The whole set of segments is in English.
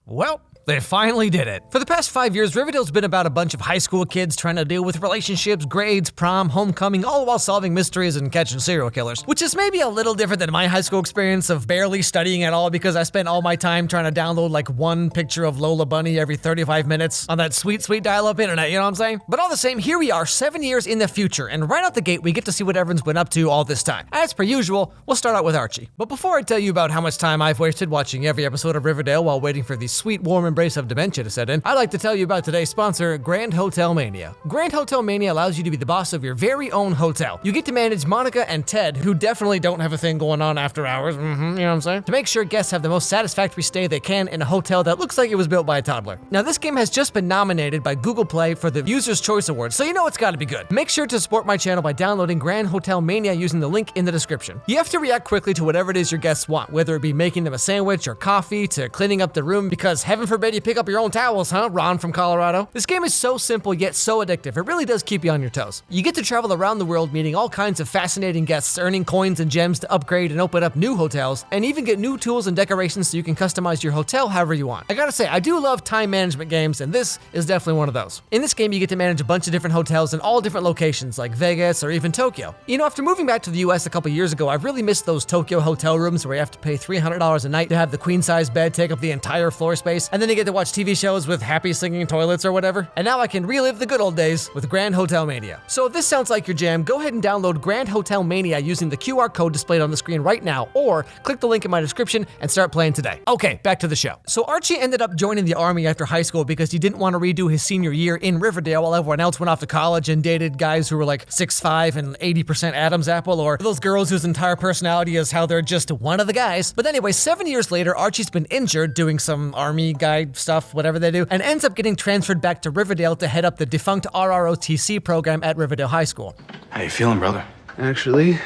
Well, they finally did it. For the past 5 years, Riverdale's been about a bunch of high school kids trying to deal with relationships, grades, prom, homecoming, all while solving mysteries and catching serial killers. Which is maybe a little different than my high school experience of barely studying at all because I spent all my time trying to download like one picture of Lola Bunny every 35 minutes on that sweet dial-up internet, you know what I'm saying? But all the same, here we are 7 years in the future, and right out the gate, we get to see what everyone's been up to all this time. As per usual, we'll start out with Archie. But before I tell you about how much time I've wasted watching every episode of Riverdale while waiting for the sweet, warm embrace of dementia to set in, I'd like to tell you about today's sponsor, Grand Hotel Mania. Grand Hotel Mania allows you to be the boss of your very own hotel. You get to manage Monica and Ted, who definitely don't have a thing going on after hours, you know what I'm saying? To make sure guests have the most satisfactory stay they can in a hotel that looks like it was built by a toddler. Now, this game has just been nominated by Google Play for the User's Choice Award, so you know it's gotta be good. Make sure to support my channel by downloading Grand Hotel Mania using the link in the description. You have to react quickly to whatever it is your guests want, whether it be making them a sandwich or coffee to cleaning up the room, because heaven forbid you pick up your own towels, huh, Ron from Colorado? This game is so simple yet so addictive. It really does keep you on your toes. You get to travel around the world meeting all kinds of fascinating guests, earning coins and gems to upgrade and open up new hotels, and even get new tools and decorations so you can customize your hotel however you want. I gotta say, I do love time management games, and this is definitely one of those. In this game, you get to manage a bunch of different hotels in all different locations, like Vegas or even Tokyo. You know, after moving back to the US a couple years ago, I've really missed those Tokyo hotel rooms where you have to pay $300 a night to have the queen-size bed take up the entire floor space, and then you get to watch TV shows with happy singing toilets or whatever. And now I can relive the good old days with Grand Hotel Mania. So if this sounds like your jam, go ahead and download Grand Hotel Mania using the QR code displayed on the screen right now, or click the link in my description and start playing today. Okay, back to the show. So Archie ended up joining the army after high school because he didn't want to redo his senior year in Riverdale while everyone else went off to college and dated guys who were like 6'5" and 80% Adam's apple, or those girls whose entire personality is how they're just one of the guys. But anyway, 7 years later, Archie's been injured doing some army guy stuff, whatever they do, and ends up getting transferred back to Riverdale to head up the defunct RROTC program at Riverdale High School. How you feeling, brother? Actually,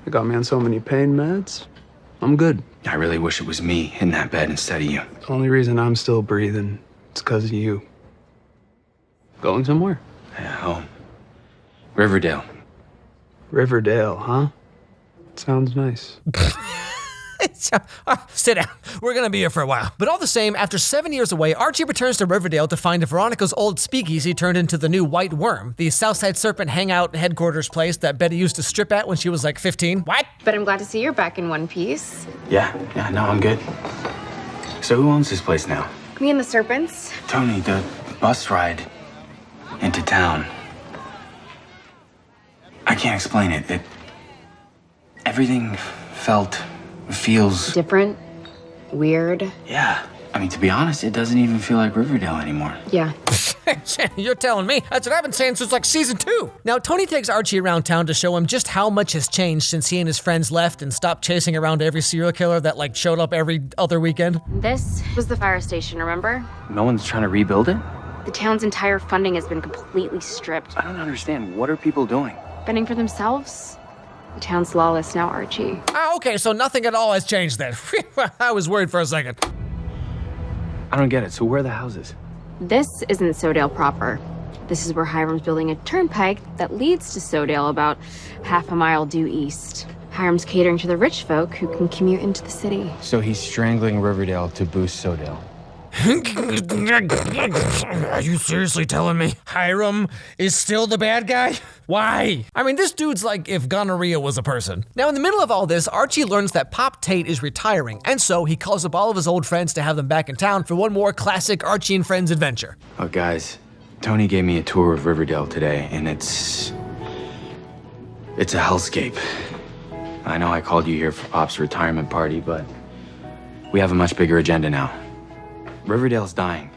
they got me on so many pain meds. I'm good. I really wish it was me in that bed instead of you. The only reason I'm still breathing is because of you. Going somewhere? Yeah, home. Riverdale. Riverdale, huh? Sounds nice. Sit down. We're gonna be here for a while. But all the same, after 7 years away, Archie returns to Riverdale to find Veronica's old speakeasy turned into the new White Worm, the Southside Serpent hangout headquarters place that Betty used to strip at when she was like 15. What? But I'm glad to see you're back in one piece. Yeah, no, I'm good. So who owns this place now? Me and the Serpents. Tony, the bus ride into town. I can't explain it. Everything feels Different. Weird. Yeah. I mean, to be honest, it doesn't even feel like Riverdale anymore. Yeah. You're telling me? That's what I've been saying since like season 2. Now, Tony takes Archie around town to show him just how much has changed since he and his friends left and stopped chasing around every serial killer that like showed up every other weekend. This was the fire station, remember? No one's trying to rebuild it? The town's entire funding has been completely stripped. I don't understand. What are people doing? Fending for themselves? The town's lawless now, Archie. Okay, so nothing at all has changed then. I was worried for a second. I don't get it. So where are the houses? This isn't Sodale proper. This is where Hiram's building a turnpike that leads to Sodale about half a mile due east. Hiram's catering to the rich folk who can commute into the city. So he's strangling Riverdale to boost Sodale. Are you seriously telling me Hiram is still the bad guy? Why? I mean, this dude's like if gonorrhea was a person. Now, in the middle of all this, Archie learns that Pop Tate is retiring, and so he calls up all of his old friends to have them back in town for one more classic Archie and Friends adventure. Oh, guys, Tony gave me a tour of Riverdale today, and it's a hellscape. I know I called you here for Pop's retirement party, but we have a much bigger agenda now. Riverdale's dying.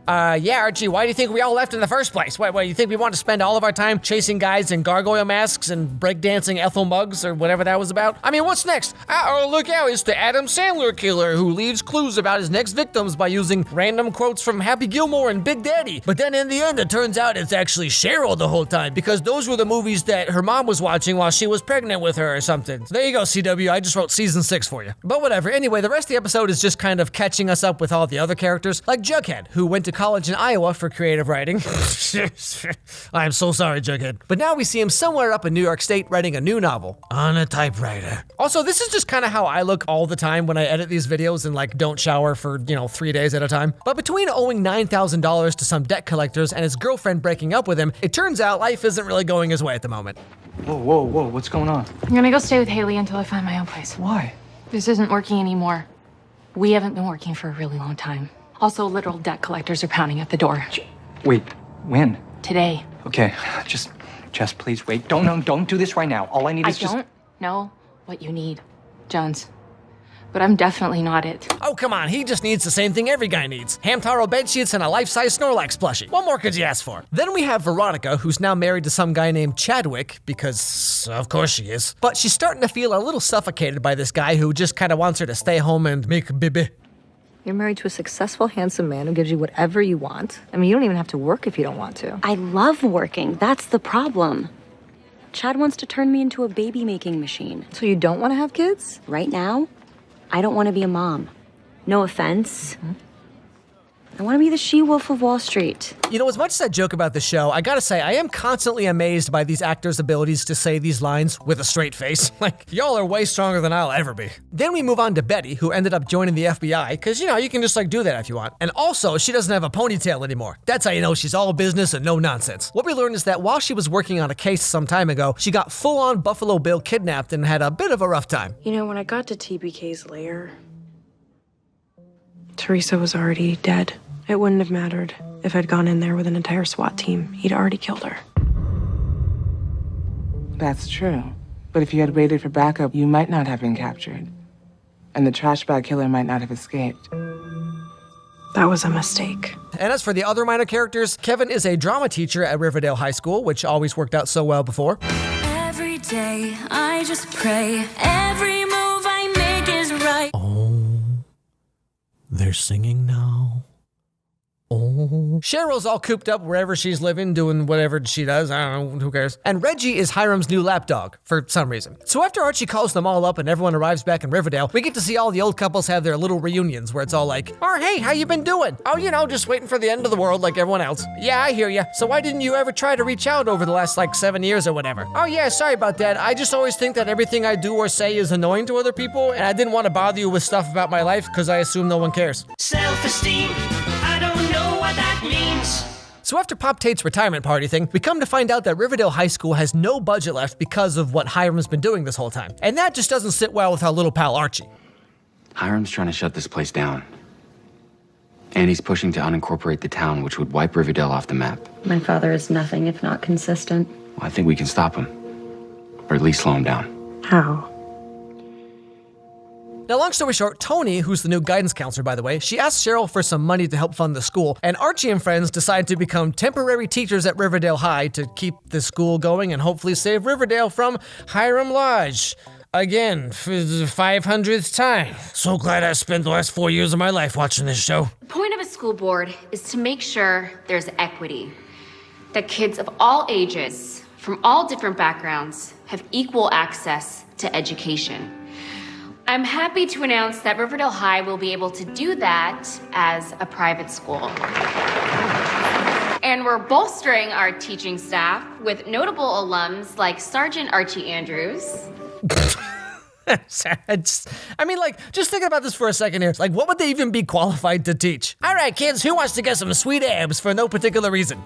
Yeah, Archie, why do you think we all left in the first place? What, you think we want to spend all of our time chasing guys in gargoyle masks and breakdancing Ethel mugs or whatever that was about? I mean, what's next? Oh, look out, it's the Adam Sandler killer who leaves clues about his next victims by using random quotes from Happy Gilmore and Big Daddy. But then in the end, it turns out it's actually Cheryl the whole time because those were the movies that her mom was watching while she was pregnant with her or something. So there you go, CW, I just wrote season 6 for you. But whatever, anyway, the rest of the episode is just kind of catching us up with all the other characters, like Jughead, who went to college in Iowa for creative writing. I'm so sorry, Jughead. But now we see him somewhere up in New York State writing a new novel on a typewriter. Also, this is just kind of how I look all the time when I edit these videos and like don't shower for, 3 days at a time. But between owing $9,000 to some debt collectors and his girlfriend breaking up with him, it turns out life isn't really going his way at the moment. Whoa, what's going on? I'm gonna go stay with Haley until I find my own place. Why? This isn't working anymore. We haven't been working for a really long time. Also, literal debt collectors are pounding at the door. Wait, when? Today. Okay, just please wait. Don't do this right now. All I need is I don't know what you need, Jones. But I'm definitely not it. Oh, come on, he just needs the same thing every guy needs. Hamtaro bedsheets and a life-size Snorlax plushie. What more could you ask for? Then we have Veronica, who's now married to some guy named Chadwick, because of course she is. But she's starting to feel a little suffocated by this guy who just kind of wants her to stay home and make a baby. You're married to a successful, handsome man who gives you whatever you want. I mean, you don't even have to work if you don't want to. I love working. That's the problem. Chad wants to turn me into a baby-making machine. So you don't want to have kids? Right now, I don't want to be a mom. No offense. I want to be the she-wolf of Wall Street. As much as I joke about the show, I gotta say, I am constantly amazed by these actors' abilities to say these lines with a straight face. Like, y'all are way stronger than I'll ever be. Then we move on to Betty, who ended up joining the FBI, because, you can just, do that if you want. And also, she doesn't have a ponytail anymore. That's how you know she's all business and no nonsense. What we learned is that while she was working on a case some time ago, she got full-on Buffalo Bill kidnapped and had a bit of a rough time. When I got to TBK's lair, Teresa was already dead. It wouldn't have mattered if I'd gone in there with an entire SWAT team. He'd already killed her. That's true. But if you had waited for backup, you might not have been captured. And the trash bag killer might not have escaped. That was a mistake. And as for the other minor characters, Kevin is a drama teacher at Riverdale High School, which always worked out so well before. Every day I just pray, every move I make is right. Oh, they're singing now. Oh. Cheryl's all cooped up wherever she's living, doing whatever she does. I don't know, who cares? And Reggie is Hiram's new lapdog, for some reason. So after Archie calls them all up and everyone arrives back in Riverdale, we get to see all the old couples have their little reunions where it's all like, oh, hey, how you been doing? Oh, just waiting for the end of the world like everyone else. Yeah, I hear ya. So why didn't you ever try to reach out over the last, 7 years or whatever? Oh, yeah, sorry about that. I just always think that everything I do or say is annoying to other people, and I didn't want to bother you with stuff about my life because I assume no one cares. Self-esteem, I don't know what that means. So after Pop Tate's retirement party thing, we come to find out that Riverdale High School has no budget left because of what Hiram's been doing this whole time. And that just doesn't sit well with our little pal Archie. Hiram's trying to shut this place down. And he's pushing to unincorporate the town, which would wipe Riverdale off the map. My father is nothing if not consistent. Well, I think we can stop him. Or at least slow him down. How? Now, long story short, Tony, who's the new guidance counselor, by the way, she asks Cheryl for some money to help fund the school, and Archie and friends decide to become temporary teachers at Riverdale High to keep the school going and hopefully save Riverdale from Hiram Lodge. Again, for the 500th time. So glad I spent the last 4 years of my life watching this show. The point of a school board is to make sure there's equity. That kids of all ages, from all different backgrounds, have equal access to education. I'm happy to announce that Riverdale High will be able to do that as a private school. And we're bolstering our teaching staff with notable alums like Sergeant Archie Andrews. Just thinking about this for a second here. What would they even be qualified to teach? All right, kids, who wants to get some sweet abs for no particular reason?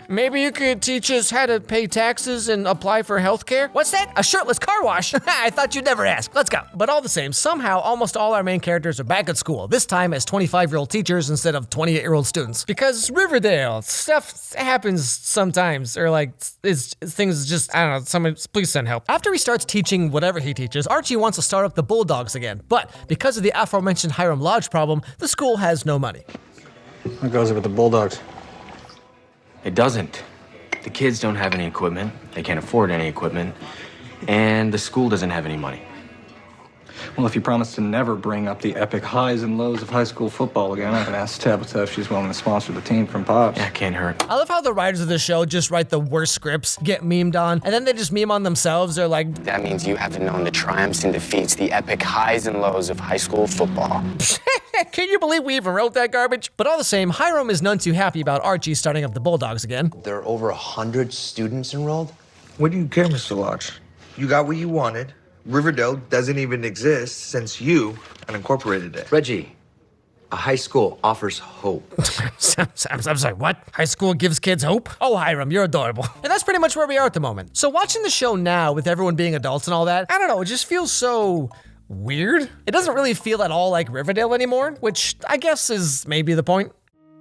Maybe you could teach us how to pay taxes and apply for health care? What's that? A shirtless car wash? I thought you'd never ask. Let's go. But all the same, somehow almost all our main characters are back at school, this time as 25-year-old teachers instead of 28-year-old students. Because Riverdale, stuff happens sometimes, or things just, I don't know, someone please send help. After he starts teaching whatever he teaches, Archie wants to start up the Bulldogs again, but because of the aforementioned Hiram Lodge problem, the school has no money. What goes with the Bulldogs? It doesn't. The kids don't have any equipment, they can't afford any equipment, and the school doesn't have any money. Well, if you promise to never bring up the epic highs and lows of high school football again, I can ask Tabitha if she's willing to sponsor the team from Pops. Yeah, can't hurt. I love how the writers of the show just write the worst scripts, get memed on, and then they just meme on themselves. They're like, that means you haven't known the triumphs and defeats, the epic highs and lows of high school football. Can you believe we even wrote that garbage? But all the same, Hiram is none too happy about Archie starting up the Bulldogs again. There are over 100 students enrolled. What do you care, Mr. Lodge? You got what you wanted. Riverdale doesn't even exist since you unincorporated it. Reggie, a high school offers hope. I'm sorry, what? High school gives kids hope? Oh, Hiram, you're adorable. And that's pretty much where we are at the moment. So watching the show now with everyone being adults and all that, I don't know, it just feels so weird. It doesn't really feel at all like Riverdale anymore, which I guess is maybe the point.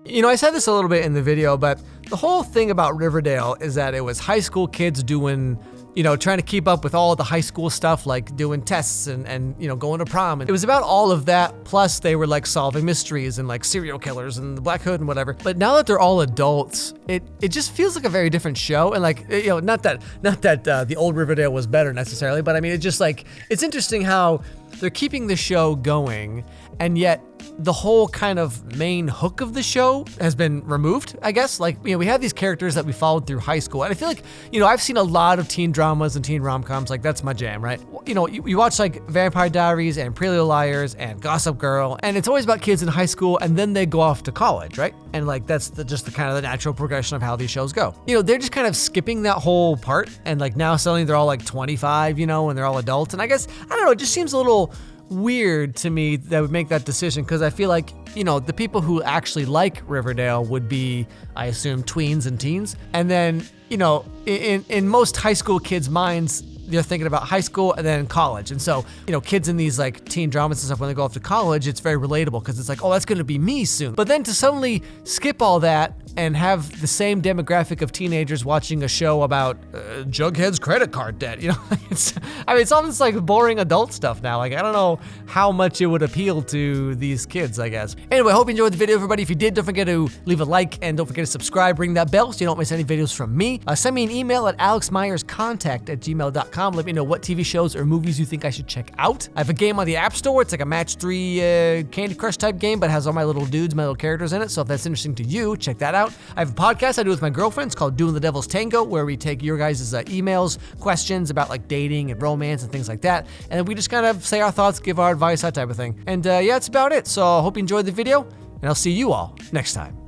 You know, I said this a little bit in the video, but the whole thing about Riverdale is that it was high school kids doing, you know, trying to keep up with all of the high school stuff, like doing tests and you know, going to prom. And it was about all of that, plus they were like solving mysteries and like serial killers and the Black Hood and whatever. But now that they're all adults, it just feels like a very different show. And like, you know, not that the old Riverdale was better necessarily, but I mean, it just like, it's interesting how they're keeping the show going, and yet the whole kind of main hook of the show has been removed, I guess. Like, you know, we have these characters that we followed through high school, and I feel like, you know, I've seen a lot of teen dramas and teen rom-coms, like that's my jam, right? You know, you watch like Vampire Diaries and Pretty Little Liars and Gossip Girl, and it's always about kids in high school, and then they go off to college, right? And like, that's just the kind of the natural progression of how these shows go. You know, they're just kind of skipping that whole part, and like now suddenly they're all like 25, you know, and they're all adults, and I guess, I don't know, it just seems a little weird to me that would make that decision, because I feel like, you know, the people who actually like Riverdale would be, I assume, tweens and teens. And then, you know, in most high school kids' minds, they're thinking about high school and then college. And so, you know, kids in these like teen dramas and stuff, when they go off to college, it's very relatable because it's like, oh, that's going to be me soon. But then to suddenly skip all that and have the same demographic of teenagers watching a show about Jughead's credit card debt, you know, it's almost like boring adult stuff now. Like, I don't know how much it would appeal to these kids, I guess. Anyway, I hope you enjoyed the video, everybody. If you did, don't forget to leave a like and don't forget to subscribe, ring that bell so you don't miss any videos from me. Send me an email at alexmeyerscontact@gmail.com. Let me know what TV shows or movies you think I should check out. I have a game on the App Store. It's like a match 3 Candy Crush type game, but has all my little dudes, my little characters in it. So if that's interesting to you, check that out. I have a podcast I do with my girlfriend. It's called Doing the Devil's Tango, where we take your guys' emails, questions about like dating and romance and things like that. And then we just kind of say our thoughts, give our advice, that type of thing. And yeah, that's about it. So I hope you enjoyed the video, and I'll see you all next time.